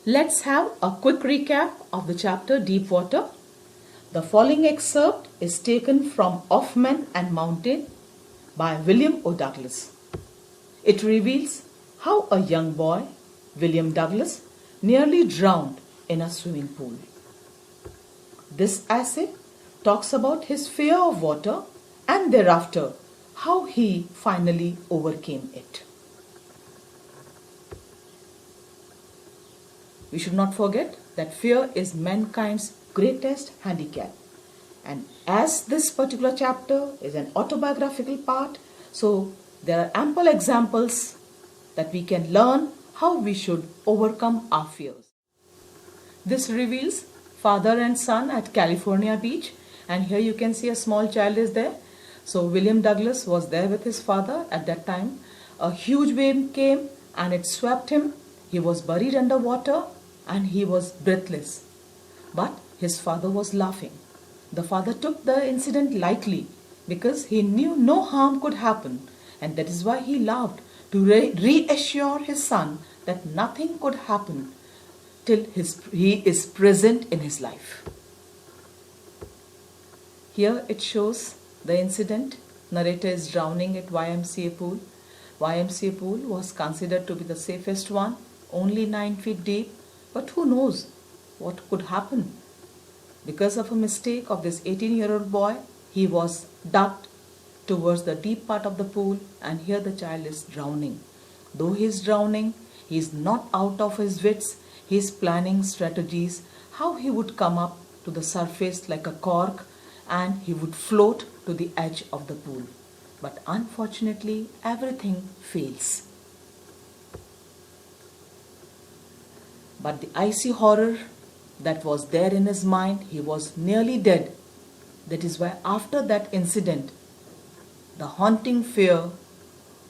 Let's have a quick recap of the chapter Deep Water. The following excerpt is taken from Of Men and Mountain by William O. Douglas. It reveals how a young boy, William Douglas, nearly drowned in a swimming pool. This essay talks about his fear of water and thereafter how he finally overcame it. We should not forget that fear is mankind's greatest handicap. And as this particular chapter is an autobiographical part, so there are ample examples that we can learn how we should overcome our fears. This reveals father and son at California Beach, and here you can see a small child is there. So William Douglas was there with his father at that time. A huge wave came and it swept him. He was buried under water and he was breathless. But his father was laughing. The father took the incident lightly because he knew no harm could happen, and that is why he laughed to reassure his son that nothing could happen till he is present in his life. Here it shows the incident. Narrator is drowning at YMCA pool. YMCA pool was considered to be the safest one, only 9 feet deep. But who knows what could happen? Because of a mistake of this 18-year-old boy, he was ducked towards the deep part of the pool, and here the child is drowning. Though he is drowning, he is not out of his wits. He is planning strategies how he would come up to the surface like a cork and he would float to the edge of the pool. But unfortunately, everything fails. But the icy horror that was there in his mind, he was nearly dead. That is why after that incident, the haunting fear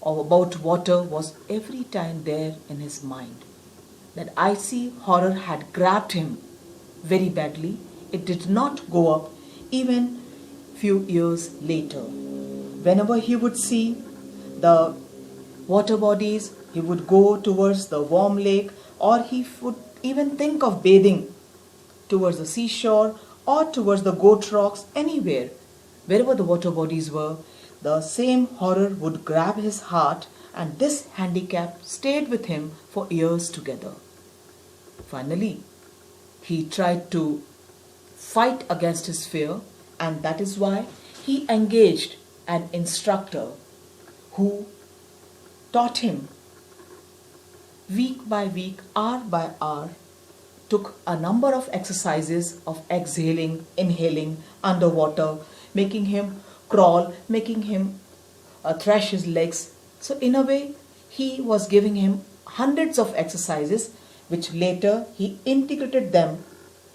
about water was every time there in his mind. That icy horror had grabbed him very badly. It did not go up even few years later. Whenever he would see the water bodies, he would go towards the warm lake, or he would even think of bathing towards the seashore or towards the goat rocks, anywhere. Wherever the water bodies were, the same horror would grab his heart, and this handicap stayed with him for years together. Finally, he tried to fight against his fear, and that is why he engaged an instructor who taught him week by week, hour by hour, took a number of exercises of exhaling, inhaling underwater, making him crawl, making him thrash his legs. So in a way, he was giving him hundreds of exercises, which later he integrated them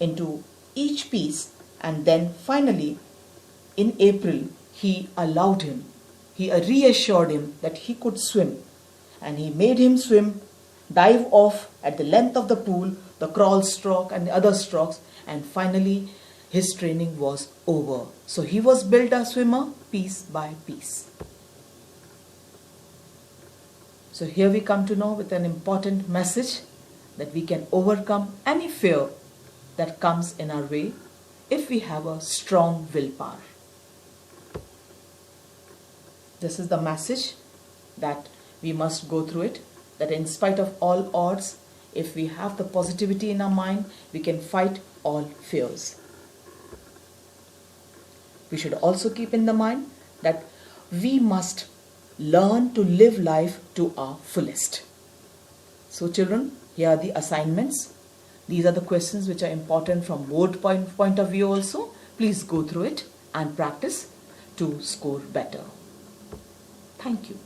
into each piece, and then finally in April he reassured him that he could swim, and he made him swim, dive off at the length of the pool, the crawl stroke and the other strokes, and finally his training was over. So he was built a swimmer piece by piece. So here we come to know with an important message that we can overcome any fear that comes in our way if we have a strong willpower. This is the message that we must go through it, that in spite of all odds, if we have the positivity in our mind, we can fight all fears. We should also keep in the mind that we must learn to live life to our fullest. So children, here are the assignments. These are the questions which are important from board point of view also. Please go through it and practice to score better. Thank you.